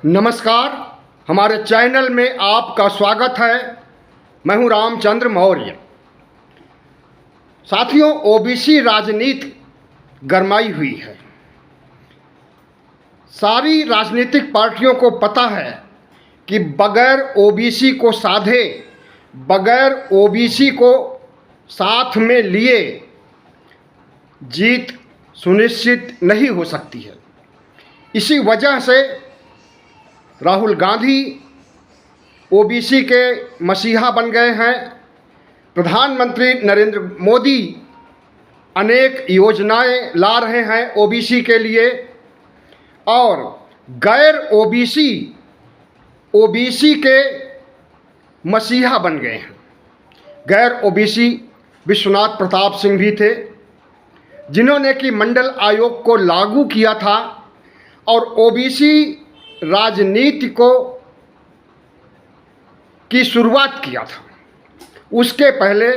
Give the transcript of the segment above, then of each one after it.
नमस्कार, हमारे चैनल में आपका स्वागत है। मैं हूं रामचंद्र मौर्य। साथियों, ओबीसी राजनीति गरमाई हुई है। सारी राजनीतिक पार्टियों को पता है कि बगैर ओबीसी को साधे, बगैर ओबीसी को साथ में लिए जीत सुनिश्चित नहीं हो सकती है। इसी वजह से राहुल गांधी ओबीसी के मसीहा बन गए हैं। प्रधानमंत्री नरेंद्र मोदी अनेक योजनाएं ला रहे हैं ओबीसी के लिए, और गैर ओबीसी के मसीहा बन गए हैं। गैर ओबीसी विश्वनाथ प्रताप सिंह भी थे, जिन्होंने कि मंडल आयोग को लागू किया था और ओबीसी राजनीति की शुरुआत किया था। उसके पहले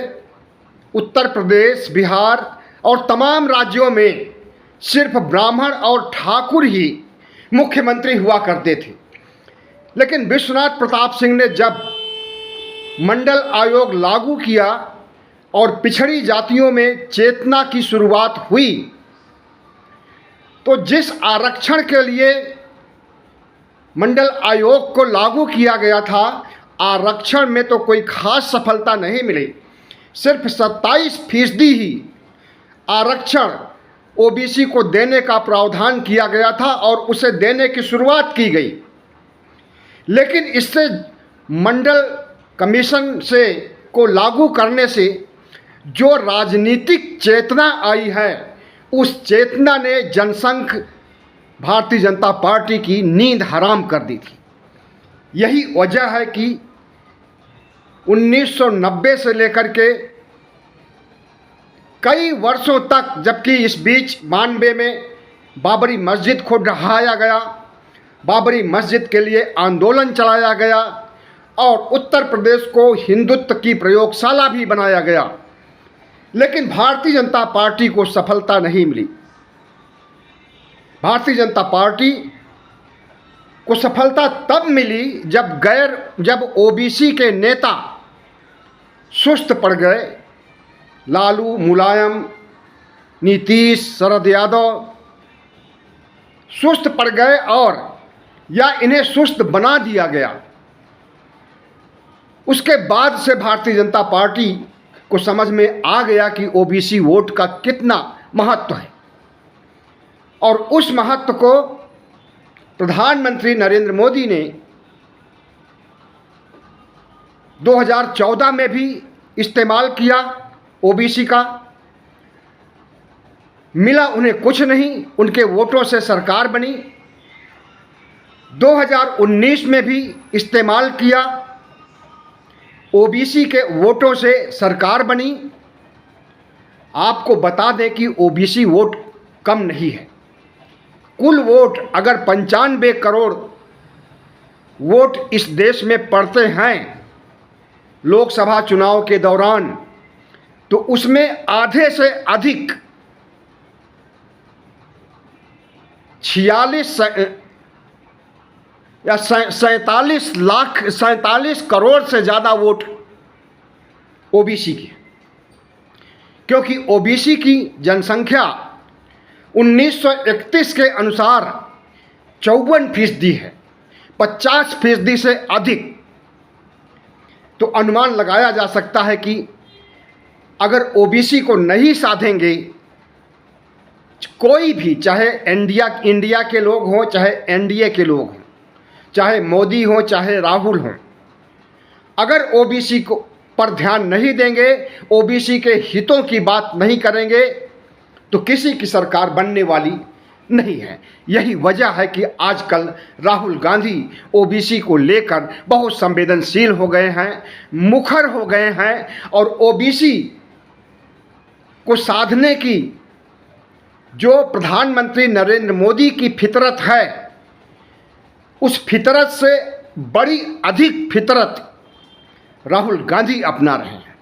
उत्तर प्रदेश, बिहार और तमाम राज्यों में सिर्फ ब्राह्मण और ठाकुर ही मुख्यमंत्री हुआ करते थे। लेकिन विश्वनाथ प्रताप सिंह ने जब मंडल आयोग लागू किया और पिछड़ी जातियों में चेतना की शुरुआत हुई, तो जिस आरक्षण के लिए मंडल आयोग को लागू किया गया था, आरक्षण में तो कोई खास सफलता नहीं मिली। सिर्फ 27% ही आरक्षण ओबीसी को देने का प्रावधान किया गया था और उसे देने की शुरुआत की गई। लेकिन इससे मंडल कमीशन को लागू करने से जो राजनीतिक चेतना आई है, उस चेतना ने जनसंघ भारतीय जनता पार्टी की नींद हराम कर दी थी। यही वजह है कि 1990 से लेकर के कई वर्षों तक, जबकि इस बीच 92 में बाबरी मस्जिद को ढहाया गया, बाबरी मस्जिद के लिए आंदोलन चलाया गया और उत्तर प्रदेश को हिंदुत्व की प्रयोगशाला भी बनाया गया, लेकिन भारतीय जनता पार्टी को सफलता नहीं मिली। भारतीय जनता पार्टी को सफलता तब मिली जब ओबीसी के नेता सुस्त पड़ गए। लालू, मुलायम, नीतीश, शरद यादव सुस्त पड़ गए या इन्हें सुस्त बना दिया गया। उसके बाद से भारतीय जनता पार्टी को समझ में आ गया कि ओबीसी वोट का कितना महत्व है, और उस महत्व को प्रधानमंत्री नरेंद्र मोदी ने 2014 में भी इस्तेमाल किया। ओबीसी का मिला उन्हें कुछ नहीं, उनके वोटों से सरकार बनी। 2019 में भी इस्तेमाल किया, ओबीसी के वोटों से सरकार बनी। आपको बता दें कि ओबीसी वोट कम नहीं है। कुल वोट अगर 95 करोड़ वोट इस देश में पड़ते हैं लोकसभा चुनाव के दौरान, तो उसमें आधे से अधिक 47 करोड़ से ज़्यादा वोट ओबीसी की, क्योंकि ओबीसी की जनसंख्या 1931 के अनुसार 54% है, 50% से अधिक। तो अनुमान लगाया जा सकता है कि अगर ओबीसी को नहीं साधेंगे, कोई भी, चाहे इंडिया के लोग हों, चाहे एनडीए के लोग हों, चाहे मोदी हों, चाहे राहुल हों, अगर ओबीसी को पर ध्यान नहीं देंगे, ओबीसी के हितों की बात नहीं करेंगे, तो किसी की सरकार बनने वाली नहीं है। यही वजह है कि आजकल राहुल गांधी ओबीसी को लेकर बहुत संवेदनशील हो गए हैं, मुखर हो गए हैं, और ओबीसी को साधने की जो प्रधानमंत्री नरेंद्र मोदी की फितरत है, उस फितरत से बड़ी अधिक फितरत राहुल गांधी अपना रहे हैं,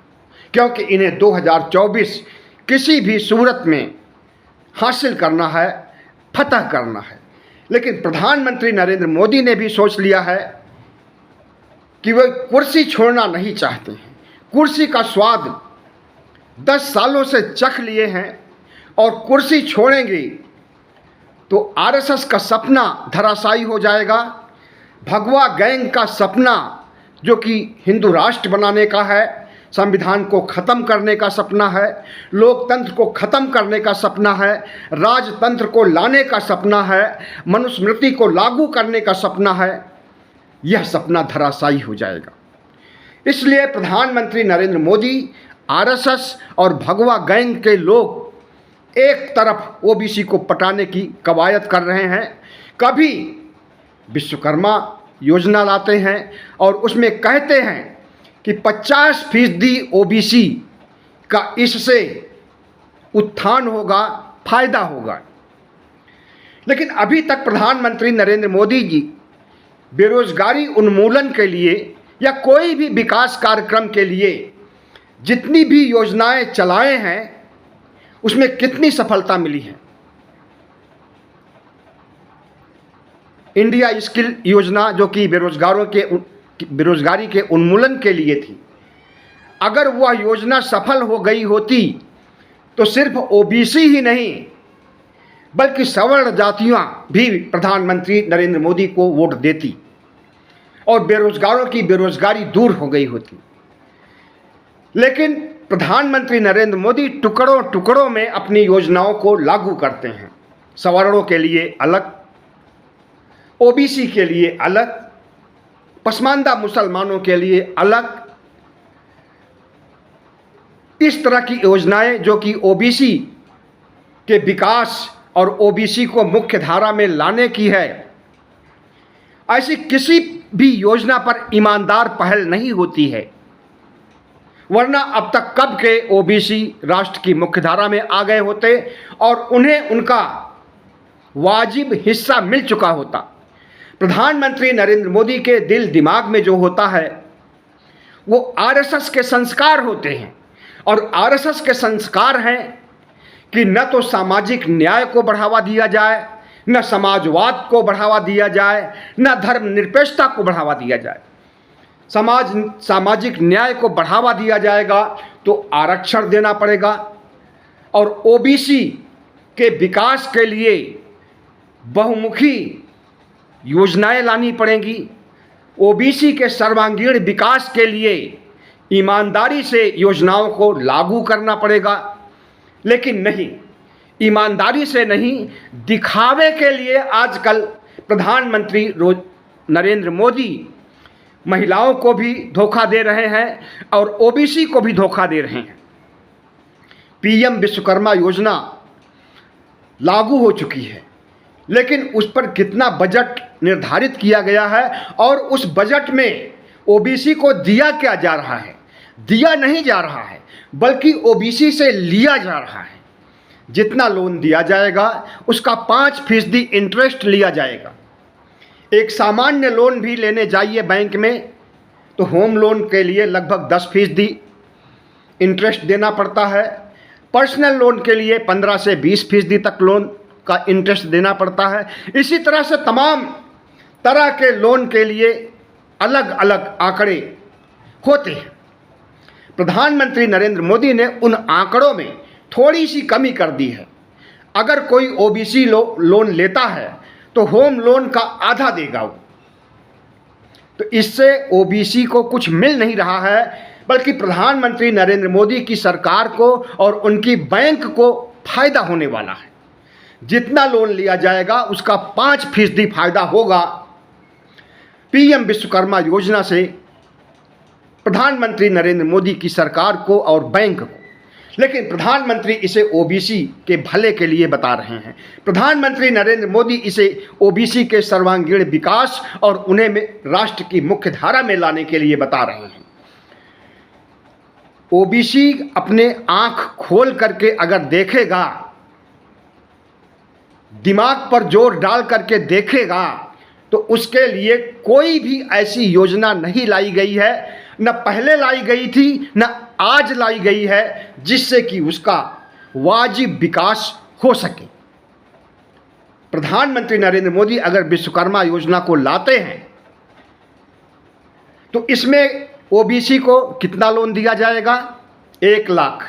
क्योंकि इन्हें 2024 किसी भी सूरत में हासिल करना है, फतह करना है। लेकिन प्रधानमंत्री नरेंद्र मोदी ने भी सोच लिया है कि वे कुर्सी छोड़ना नहीं चाहते हैं। कुर्सी का स्वाद 10 सालों से चख लिए हैं और कुर्सी छोड़ेंगे तो आरएसएस का सपना धराशायी हो जाएगा। भगवा गैंग का सपना जो कि हिंदू राष्ट्र बनाने का है, संविधान को ख़त्म करने का सपना है, लोकतंत्र को ख़त्म करने का सपना है, राजतंत्र को लाने का सपना है, मनुस्मृति को लागू करने का सपना है, यह सपना धराशायी हो जाएगा। इसलिए प्रधानमंत्री नरेंद्र मोदी आरएसएस और भगवा गैंग के लोग एक तरफ ओबीसी को पटाने की कवायद कर रहे हैं, कभी विश्वकर्मा योजना लाते हैं और उसमें कहते हैं कि 50% ओबीसी का इससे उत्थान होगा, फायदा होगा। लेकिन अभी तक प्रधानमंत्री नरेंद्र मोदी जी बेरोजगारी उन्मूलन के लिए या कोई भी विकास कार्यक्रम के लिए जितनी भी योजनाएं चलाए हैं उसमें कितनी सफलता मिली है। इंडिया स्किल योजना जो कि बेरोजगारी के उन्मूलन के लिए थी, अगर वह योजना सफल हो गई होती तो सिर्फ ओबीसी ही नहीं बल्कि सवर्ण जातियां भी प्रधानमंत्री नरेंद्र मोदी को वोट देती और बेरोजगारों की बेरोजगारी दूर हो गई होती। लेकिन प्रधानमंत्री नरेंद्र मोदी टुकड़ों टुकड़ों में अपनी योजनाओं को लागू करते हैं। सवर्णों के लिए अलग, ओबीसी के लिए अलग, पसमानदा मुसलमानों के लिए अलग, इस तरह की योजनाएं जो कि ओबीसी के विकास और ओबीसी को मुख्य धारा में लाने की है, ऐसी किसी भी योजना पर ईमानदार पहल नहीं होती है। वरना अब तक कब के ओबीसी राष्ट्र की मुख्यधारा में आ गए होते और उन्हें उनका वाजिब हिस्सा मिल चुका होता। प्रधानमंत्री नरेंद्र मोदी के दिल दिमाग में जो होता है वो आरएसएस के संस्कार होते हैं, और आरएसएस के संस्कार हैं कि न तो सामाजिक न्याय को बढ़ावा दिया जाए, न समाजवाद को बढ़ावा दिया जाए, न धर्मनिरपेक्षता को बढ़ावा दिया जाए। सामाजिक न्याय को बढ़ावा दिया जाएगा तो आरक्षण देना पड़ेगा और ओबीसी के विकास के लिए बहुमुखी योजनाएं लानी पड़ेंगी। ओबीसी के सर्वांगीण विकास के लिए ईमानदारी से योजनाओं को लागू करना पड़ेगा। लेकिन नहीं, ईमानदारी से नहीं, दिखावे के लिए आजकल प्रधानमंत्री नरेंद्र मोदी महिलाओं को भी धोखा दे रहे हैं और ओबीसी को भी धोखा दे रहे हैं। पीएम विश्वकर्मा योजना लागू हो चुकी है, लेकिन उस पर कितना बजट निर्धारित किया गया है और उस बजट में ओबीसी को दिया क्या जा रहा है? दिया नहीं जा रहा है, बल्कि ओबीसी से लिया जा रहा है। जितना लोन दिया जाएगा उसका 5% इंटरेस्ट लिया जाएगा। एक सामान्य लोन भी लेने जाइए बैंक में तो होम लोन के लिए लगभग 10% इंटरेस्ट देना पड़ता है। पर्सनल लोन के लिए 15 से 20% तक लोन का इंटरेस्ट देना पड़ता है। इसी तरह से तमाम तरह के लोन के लिए अलग अलग आंकड़े होते हैं। प्रधानमंत्री नरेंद्र मोदी ने उन आंकड़ों में थोड़ी सी कमी कर दी है। अगर कोई ओबीसी लोन लेता है तो होम लोन का आधा देगा वो। तो इससे ओबीसी को कुछ मिल नहीं रहा है, बल्कि प्रधानमंत्री नरेंद्र मोदी की सरकार को और उनकी बैंक को फायदा होने वाला है। जितना लोन लिया जाएगा उसका 5% फायदा होगा पीएम विश्वकर्मा योजना से प्रधानमंत्री नरेंद्र मोदी की सरकार को और बैंक को। लेकिन प्रधानमंत्री इसे ओबीसी के भले के लिए बता रहे हैं। प्रधानमंत्री नरेंद्र मोदी इसे ओबीसी के सर्वांगीण विकास और उन्हें राष्ट्र की मुख्य धारा में लाने के लिए बता रहे हैं। ओबीसी अपने आंख खोल करके अगर देखेगा, दिमाग पर जोर डाल करके देखेगा, तो उसके लिए कोई भी ऐसी योजना नहीं लाई गई है, न पहले लाई गई थी न आज लाई गई है, जिससे कि उसका वाजिब विकास हो सके। प्रधानमंत्री नरेंद्र मोदी अगर विश्वकर्मा योजना को लाते हैं तो इसमें ओबीसी को कितना लोन दिया जाएगा? 1 लाख,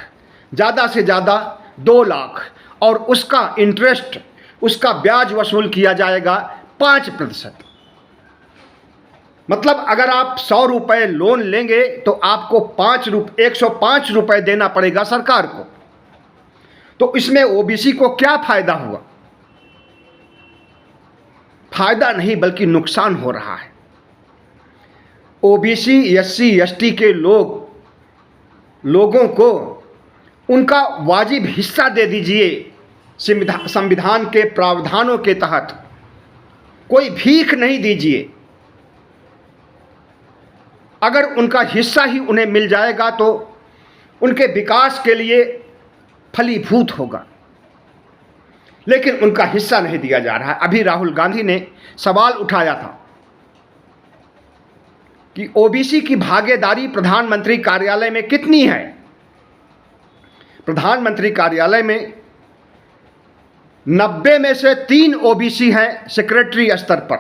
ज़्यादा से ज़्यादा 2 लाख, और उसका इंटरेस्ट, उसका ब्याज वसूल किया जाएगा 5%। मतलब अगर आप 100 रुपये लोन लेंगे तो आपको 105 रुपये देना पड़ेगा सरकार को। तो इसमें ओबीसी को क्या फायदा हुआ? फायदा नहीं बल्कि नुकसान हो रहा है। ओबीसी, एससी, एसटी के लोगों को उनका वाजिब हिस्सा दे दीजिए संविधान के प्रावधानों के तहत। कोई भीख नहीं दीजिए। अगर उनका हिस्सा ही उन्हें मिल जाएगा तो उनके विकास के लिए फलीभूत होगा, लेकिन उनका हिस्सा नहीं दिया जा रहा है। अभी राहुल गांधी ने सवाल उठाया था कि ओबीसी की भागीदारी प्रधानमंत्री कार्यालय में कितनी है? प्रधानमंत्री कार्यालय में 90 में से 3 ओबीसी हैं सेक्रेटरी स्तर पर,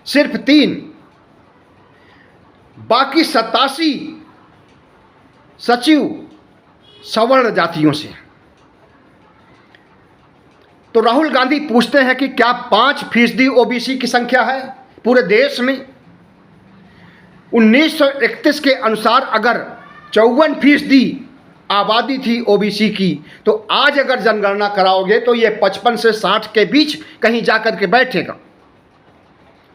सिर्फ 3। बाकी 87 सचिव सवर्ण जातियों से। तो राहुल गांधी पूछते हैं कि क्या 5% ओबीसी की संख्या है पूरे देश में? 1931 के अनुसार अगर 54% आबादी थी ओबीसी की, तो आज अगर जनगणना कराओगे तो ये 55 से 60 के बीच कहीं जाकर के बैठेगा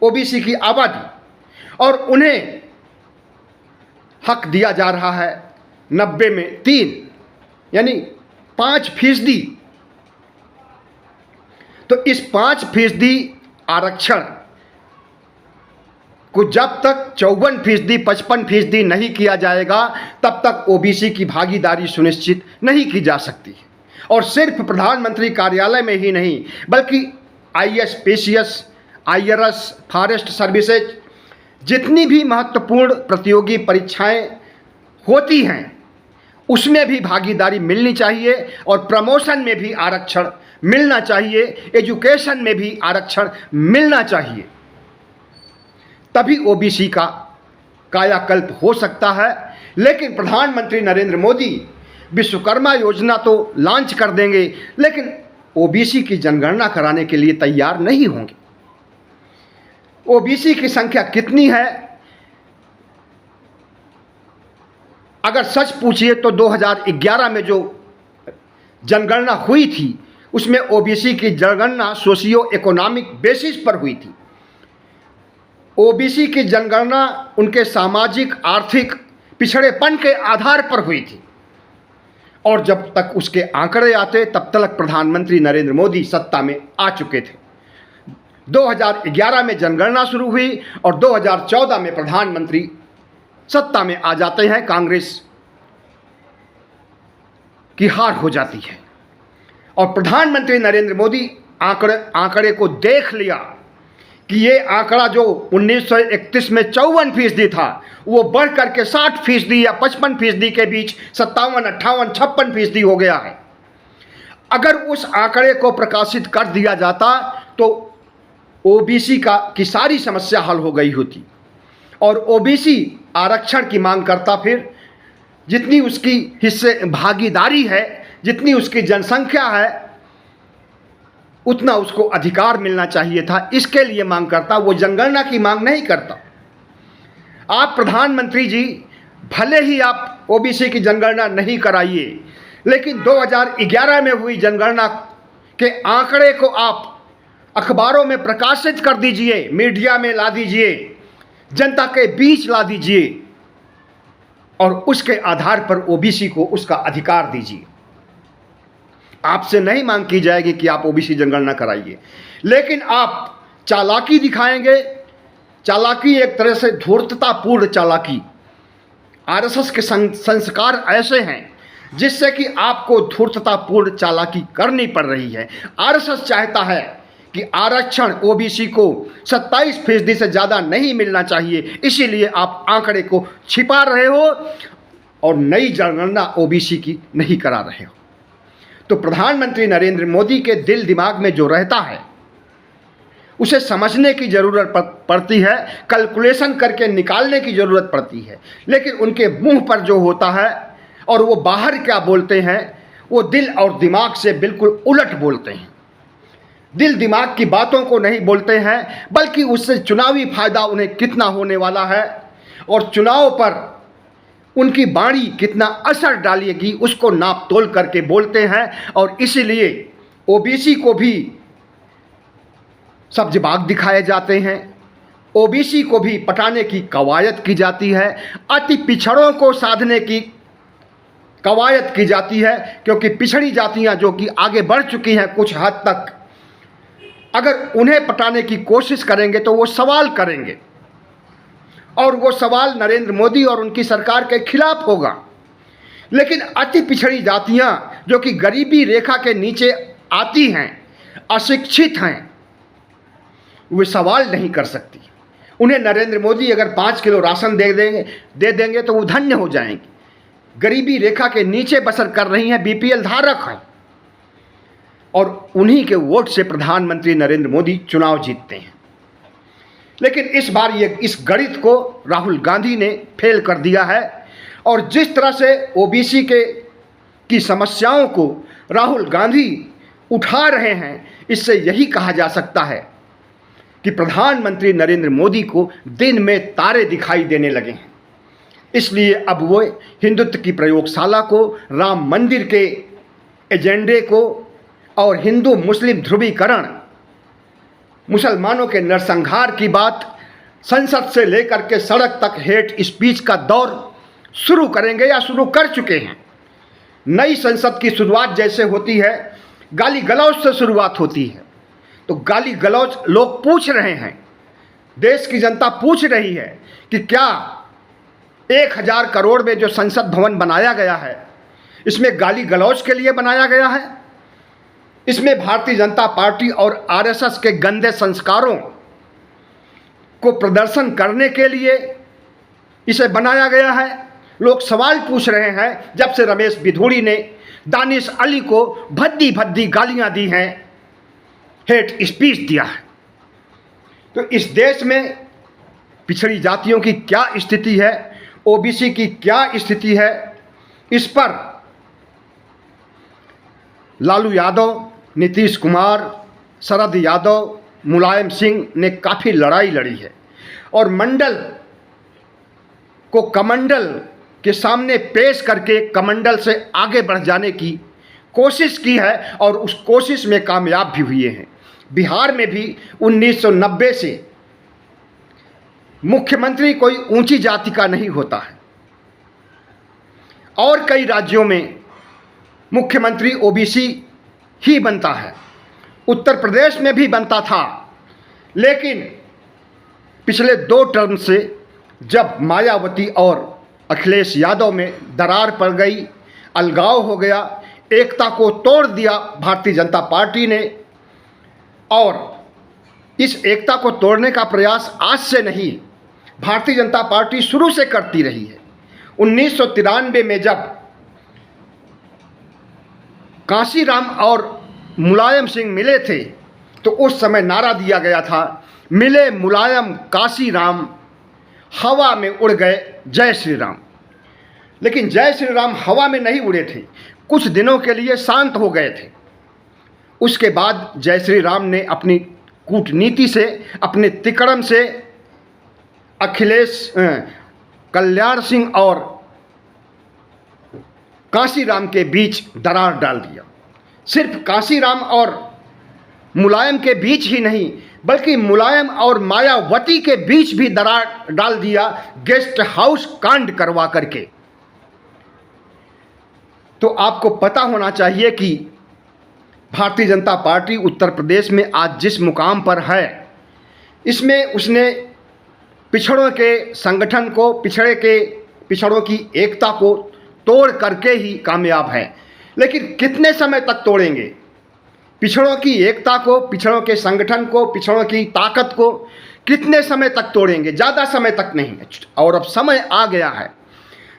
ओबीसी की आबादी। और उन्हें हक दिया जा रहा है 90 में 3, यानी 5%। तो इस 5% आरक्षण को जब तक 54%, 55% नहीं किया जाएगा तब तक ओबीसी की भागीदारी सुनिश्चित नहीं की जा सकती। और सिर्फ प्रधानमंत्री कार्यालय में ही नहीं बल्कि IAS, PCS, IRS, forest services, जितनी भी महत्वपूर्ण प्रतियोगी परीक्षाएं होती हैं उसमें भी भागीदारी मिलनी चाहिए, और प्रमोशन में भी आरक्षण मिलना चाहिए, एजुकेशन में भी आरक्षण मिलना चाहिए। तभी ओबीसी का कायाकल्प हो सकता है। लेकिन प्रधानमंत्री नरेंद्र मोदी विश्वकर्मा योजना तो लॉन्च कर देंगे, लेकिन ओबीसी की जनगणना कराने के लिए तैयार नहीं होंगे। ओबीसी की संख्या कितनी है? अगर सच पूछिए तो 2011 में जो जनगणना हुई थी उसमें ओबीसी की जनगणना सोशियो इकोनॉमिक बेसिस पर हुई थी। ओबीसी की जनगणना उनके सामाजिक आर्थिक पिछड़ेपन के आधार पर हुई थी, और जब तक उसके आंकड़े आते तब तक प्रधानमंत्री नरेंद्र मोदी सत्ता में आ चुके थे। 2011 में जनगणना शुरू हुई और 2014 में प्रधानमंत्री सत्ता में आ जाते हैं। कांग्रेस की हार हो जाती है और प्रधानमंत्री नरेंद्र मोदी आंकड़े को देख लिया कि ये आंकड़ा जो 1931 में 54% था वो बढ़ करके 60% या 55% के बीच 57, 58, 56% हो गया है। अगर उस आंकड़े को प्रकाशित कर दिया जाता तो ओबीसी की सारी समस्या हल हो गई होती, और ओबीसी आरक्षण की मांग करता। फिर जितनी उसकी हिस्से भागीदारी है, जितनी उसकी जनसंख्या है, उतना उसको अधिकार मिलना चाहिए था, इसके लिए मांग करता। वो जनगणना की मांग नहीं करता। आप प्रधानमंत्री जी भले ही आप ओबीसी की जनगणना नहीं कराइए, लेकिन 2011 में हुई जनगणना के आंकड़े को आप अखबारों में प्रकाशित कर दीजिए, मीडिया में ला दीजिए, जनता के बीच ला दीजिए, और उसके आधार पर ओबीसी को उसका अधिकार दीजिए। आपसे नहीं मांग की जाएगी कि आप ओबीसी जनगणना कराइए, लेकिन आप चालाकी दिखाएंगे। चालाकी एक तरह से धूर्ततापूर्ण चालाकी। आरएसएस के संस्कार ऐसे हैं जिससे कि आपको धूर्ततापूर्ण चालाकी करनी पड़ रही है। आरएसएस चाहता है कि आरक्षण ओबीसी को 27% से ज़्यादा नहीं मिलना चाहिए, इसीलिए आप आंकड़े को छिपा रहे हो और नई जनगणना ओबीसी की नहीं करा रहे हो। तो प्रधानमंत्री नरेंद्र मोदी के दिल दिमाग में जो रहता है उसे समझने की ज़रूरत पड़ती है, कैलकुलेशन करके निकालने की ज़रूरत पड़ती है। लेकिन उनके मुंह पर जो होता है और वो बाहर क्या बोलते हैं, वो दिल और दिमाग से बिल्कुल उलट बोलते हैं। दिल दिमाग की बातों को नहीं बोलते हैं, बल्कि उससे चुनावी फायदा उन्हें कितना होने वाला है और चुनाव पर उनकी वाणी कितना असर डालेगी उसको नाप तोल करके बोलते हैं। और इसीलिए ओबीसी को भी सब्ज़बाग दिखाए जाते हैं, ओबीसी को भी पटाने की कवायद की जाती है, अति पिछड़ों को साधने की कवायद की जाती है। क्योंकि पिछड़ी जातियां जो कि आगे बढ़ चुकी हैं कुछ हद तक, अगर उन्हें पटाने की कोशिश करेंगे तो वो सवाल करेंगे और वो सवाल नरेंद्र मोदी और उनकी सरकार के खिलाफ होगा। लेकिन अति पिछड़ी जातियां जो कि गरीबी रेखा के नीचे आती हैं, अशिक्षित हैं, वे सवाल नहीं कर सकती। उन्हें नरेंद्र मोदी अगर 5 किलो राशन दे देंगे तो वो धन्य हो जाएंगे। गरीबी रेखा के नीचे बसर कर रही हैं, बीपीएल धारक हैं, और उन्हीं के वोट से प्रधानमंत्री नरेंद्र मोदी चुनाव जीतते हैं। लेकिन इस बार इस गणित को राहुल गांधी ने फेल कर दिया है। और जिस तरह से ओबीसी की समस्याओं को राहुल गांधी उठा रहे हैं, इससे यही कहा जा सकता है कि प्रधानमंत्री नरेंद्र मोदी को दिन में तारे दिखाई देने लगे हैं। इसलिए अब वो हिंदुत्व की प्रयोगशाला को, राम मंदिर के एजेंडे को और हिंदू मुस्लिम ध्रुवीकरण, मुसलमानों के नरसंहार की बात, संसद से लेकर के सड़क तक हेट स्पीच का दौर शुरू करेंगे या शुरू कर चुके हैं। नई संसद की शुरुआत जैसे होती है, गाली गलौज से शुरुआत होती है, तो गाली गलौज लोग पूछ रहे हैं, देश की जनता पूछ रही है कि क्या 1000 करोड़ में जो संसद भवन बनाया गया है, इसमें गाली गलौज के लिए बनाया गया है? इसमें भारतीय जनता पार्टी और आरएसएस के गंदे संस्कारों को प्रदर्शन करने के लिए इसे बनाया गया है? लोग सवाल पूछ रहे हैं। जब से रमेश बिधूड़ी ने दानिश अली को भद्दी भद्दी गालियां दी हैं, हेट स्पीच दिया है, तो इस देश में पिछड़ी जातियों की क्या स्थिति है, ओबीसी की क्या स्थिति है, इस पर लालू यादव, नीतीश कुमार, शरद यादव, मुलायम सिंह ने काफ़ी लड़ाई लड़ी है और मंडल को कमंडल के सामने पेश करके कमंडल से आगे बढ़ जाने की कोशिश की है और उस कोशिश में कामयाब भी हुए हैं। बिहार में भी 1990 से मुख्यमंत्री कोई ऊंची जाति का नहीं होता है और कई राज्यों में मुख्यमंत्री ओबीसी ही बनता है। उत्तर प्रदेश में भी बनता था, लेकिन पिछले 2 टर्म से जब मायावती और अखिलेश यादव में दरार पड़ गई, अलगाव हो गया, एकता को तोड़ दिया भारतीय जनता पार्टी ने। और इस एकता को तोड़ने का प्रयास आज से नहीं, भारतीय जनता पार्टी शुरू से करती रही है। 1993 में जब कांशीराम और मुलायम सिंह मिले थे तो उस समय नारा दिया गया था, मिले मुलायम कांशीराम, हवा में उड़ गए जय श्री राम। लेकिन जय श्री राम हवा में नहीं उड़े थे, कुछ दिनों के लिए शांत हो गए थे। उसके बाद जय श्री राम ने अपनी कूटनीति से, अपने तिकड़म से अखिलेश, कल्याण सिंह और कांशीराम के बीच दरार डाल दिया। सिर्फ कांशीराम और मुलायम के बीच ही नहीं, बल्कि मुलायम और मायावती के बीच भी दरार डाल दिया, गेस्ट हाउस कांड करवा करके। तो आपको पता होना चाहिए कि भारतीय जनता पार्टी उत्तर प्रदेश में आज जिस मुकाम पर है, इसमें उसने पिछड़ों के संगठन को, पिछड़ों की एकता को तोड़ करके ही कामयाब है। लेकिन कितने समय तक तोड़ेंगे पिछड़ों की एकता को, पिछड़ों के संगठन को, पिछड़ों की ताकत को कितने समय तक तोड़ेंगे? ज़्यादा समय तक नहीं। और अब समय आ गया है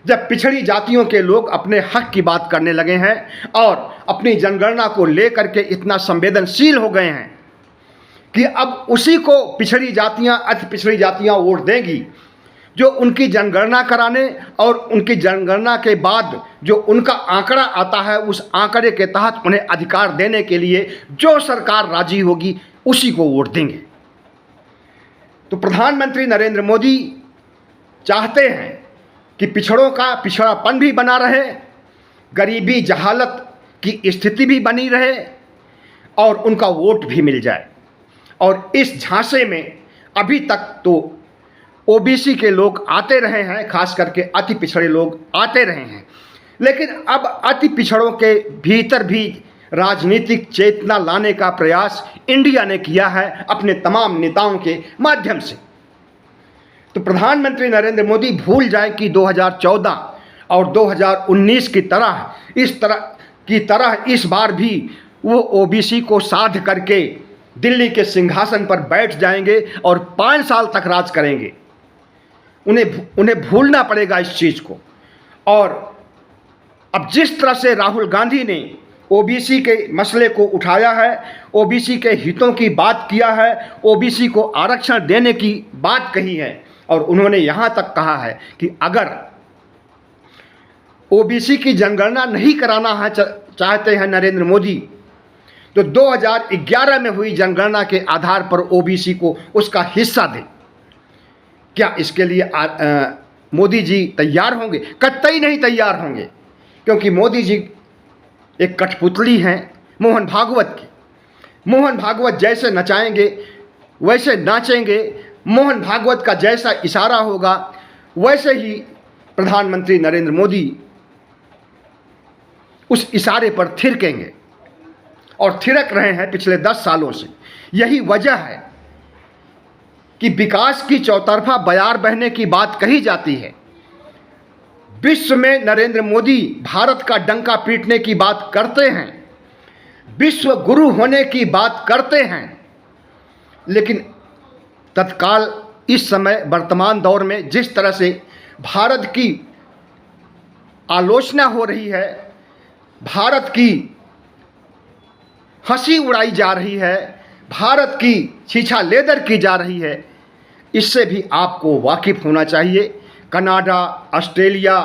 जब पिछड़ी जातियों के लोग अपने हक की बात करने लगे हैं और अपनी जनगणना को लेकर के इतना संवेदनशील हो गए हैं कि अब उसी को पिछड़ी जातियां, अति पिछड़ी जातियां वोट देंगी जो उनकी जनगणना कराने और उनकी जनगणना के बाद जो उनका आंकड़ा आता है उस आंकड़े के तहत उन्हें अधिकार देने के लिए जो सरकार राजी होगी उसी को वोट देंगे। तो प्रधानमंत्री नरेंद्र मोदी चाहते हैं कि पिछड़ों का पिछड़ापन भी बना रहे, गरीबी जहालत की स्थिति भी बनी रहे और उनका वोट भी मिल जाए। और इस झांसे में अभी तक तो ओबीसी के लोग आते रहे हैं, खास करके अति पिछड़े लोग आते रहे हैं, लेकिन अब अति पिछड़ों के भीतर भी राजनीतिक चेतना लाने का प्रयास इंडिया ने किया है अपने तमाम नेताओं के माध्यम से। तो प्रधानमंत्री नरेंद्र मोदी भूल जाए कि 2014 और 2019 की तरह इस बार भी वो ओबीसी को साध करके दिल्ली के सिंहासन पर बैठ जाएंगे और 5 साल तक राज करेंगे। उन्हें भूलना पड़ेगा इस चीज़ को। और अब जिस तरह से राहुल गांधी ने ओबीसी के मसले को उठाया है, ओबीसी के हितों की बात किया है, ओबीसी को आरक्षण देने की बात कही है और उन्होंने यहाँ तक कहा है कि अगर ओबीसी की जनगणना नहीं कराना है चाहते हैं नरेंद्र मोदी तो 2011 में हुई जनगणना के आधार पर ओबीसी को उसका हिस्सा दें। क्या इसके लिए मोदी जी तैयार होंगे? कतई नहीं तैयार होंगे, क्योंकि मोदी जी एक कठपुतली हैं मोहन भागवत की। मोहन भागवत जैसे नचाएंगे वैसे नाचेंगे, मोहन भागवत का जैसा इशारा होगा वैसे ही प्रधानमंत्री नरेंद्र मोदी उस इशारे पर थिरकेंगे और थिरक रहे हैं पिछले 10 सालों से। यही वजह है कि विकास की चौतरफा बयार बहने की बात कही जाती है। विश्व में नरेंद्र मोदी भारत का डंका पीटने की बात करते हैं, विश्व गुरु होने की बात करते हैं, लेकिन तत्काल इस समय वर्तमान दौर में जिस तरह से भारत की आलोचना हो रही है, भारत की हंसी उड़ाई जा रही है, भारत की छीछा लेदर की जा रही है, इससे भी आपको वाकिफ होना चाहिए। कनाडा, ऑस्ट्रेलिया,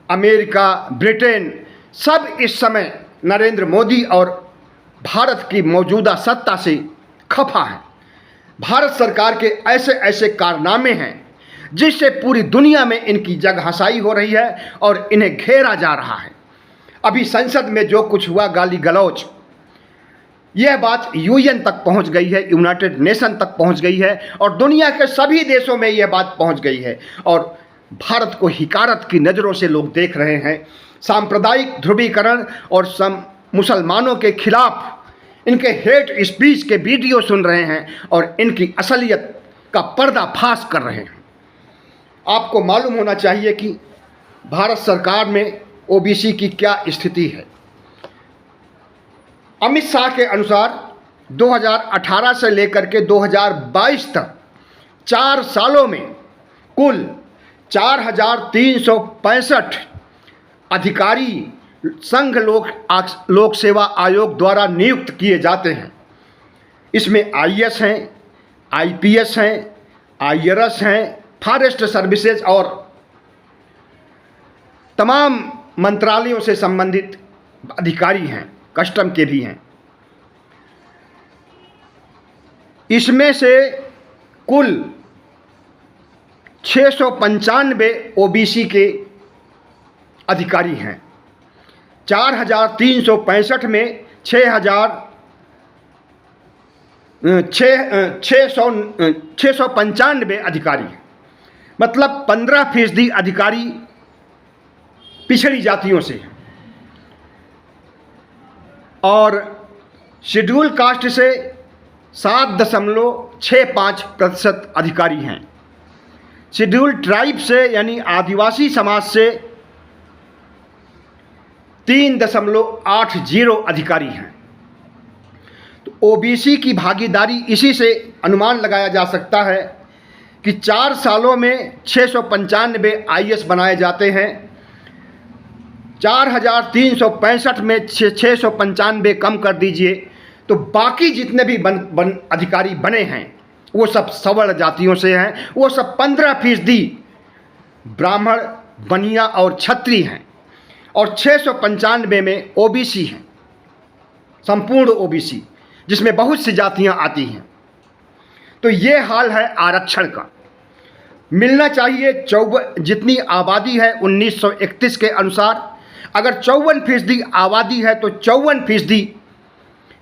अमेरिका, ब्रिटेन सब इस समय नरेंद्र मोदी और भारत की मौजूदा सत्ता से खफा हैं। भारत सरकार के ऐसे ऐसे कारनामे हैं जिससे पूरी दुनिया में इनकी जग हंसाई हो रही है और इन्हें घेरा जा रहा है। अभी संसद में जो कुछ हुआ, गाली गलौज, यह बात यूएन तक पहुंच गई है, यूनाइटेड नेशन तक पहुंच गई है और दुनिया के सभी देशों में यह बात पहुंच गई है और भारत को हिकारत की नज़रों से लोग देख रहे हैं। सांप्रदायिक ध्रुवीकरण और मुसलमानों के खिलाफ इनके हेट स्पीच के वीडियो सुन रहे हैं और इनकी असलियत का पर्दाफाश कर रहे हैं। आपको मालूम होना चाहिए कि भारत सरकार में ओबीसी की क्या स्थिति है। अमित शाह के अनुसार 2018 से लेकर के 2022 तक 4 सालों में कुल 4,365 अधिकारी संघ लोक सेवा आयोग द्वारा नियुक्त किए जाते हैं। इसमें आईएएस हैं, आईपीएस हैं, आईआरएस हैं, फॉरेस्ट सर्विसेज और तमाम मंत्रालयों से संबंधित अधिकारी हैं, कस्टम के भी हैं। इसमें से कुल 695 ओबीसी के अधिकारी हैं। 4,365 में 695 अधिकारी, मतलब 15% अधिकारी पिछड़ी जातियों से और शेड्यूल कास्ट से 7.65% अधिकारी हैं। शेड्यूल ट्राइब से यानी आदिवासी समाज से 3.80 अधिकारी हैं। तो ओबीसी की भागीदारी इसी से अनुमान लगाया जा सकता है कि 4 सालों में 695 आईएएस बनाए जाते हैं। 4,365 में 695 कम कर दीजिए तो बाकी जितने भी अधिकारी बने हैं वो सब सवर्ण जातियों से हैं, वो सब 15% ब्राह्मण, बनिया और क्षत्रिय हैं और 695 में ओबीसी हैं, संपूर्ण ओबीसी, जिसमें बहुत सी जातियां आती हैं। तो ये हाल है आरक्षण का। मिलना चाहिए जितनी आबादी है 1931 के अनुसार, अगर 54% आबादी है तो 54%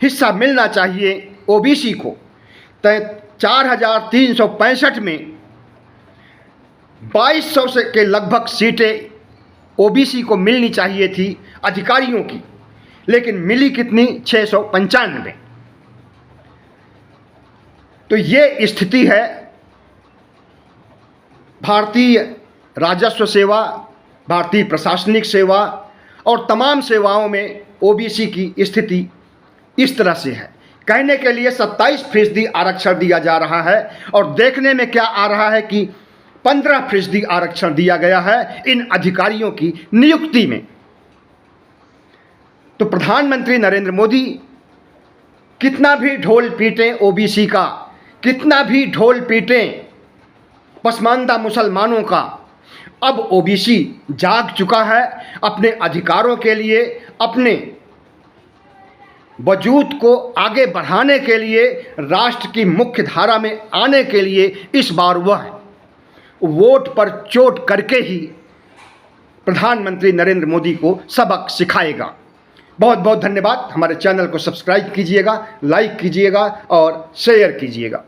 हिस्सा मिलना चाहिए ओबीसी को। तो 4365 में 2200 से के लगभग सीटें ओबीसी को मिलनी चाहिए थी अधिकारियों की, लेकिन मिली कितनी? 695। तो ये स्थिति है भारतीय राजस्व सेवा, भारतीय प्रशासनिक सेवा और तमाम सेवाओं में ओबीसी की स्थिति इस तरह से है। कहने के लिए 27% आरक्षण दिया जा रहा है और देखने में क्या आ रहा है कि 15% आरक्षण दिया गया है इन अधिकारियों की नियुक्ति में। तो प्रधानमंत्री नरेंद्र मोदी कितना भी ढोल पीटें ओबीसी का, कितना भी ढोल पीटें पसमानदा मुसलमानों का, अब ओबीसी जाग चुका है अपने अधिकारों के लिए, अपने वजूद को आगे बढ़ाने के लिए, राष्ट्र की मुख्य धारा में आने के लिए। इस बार वह वोट पर चोट करके ही प्रधानमंत्री नरेंद्र मोदी को सबक सिखाएगा। बहुत बहुत धन्यवाद। हमारे चैनल को सब्सक्राइब कीजिएगा, लाइक कीजिएगा और शेयर कीजिएगा।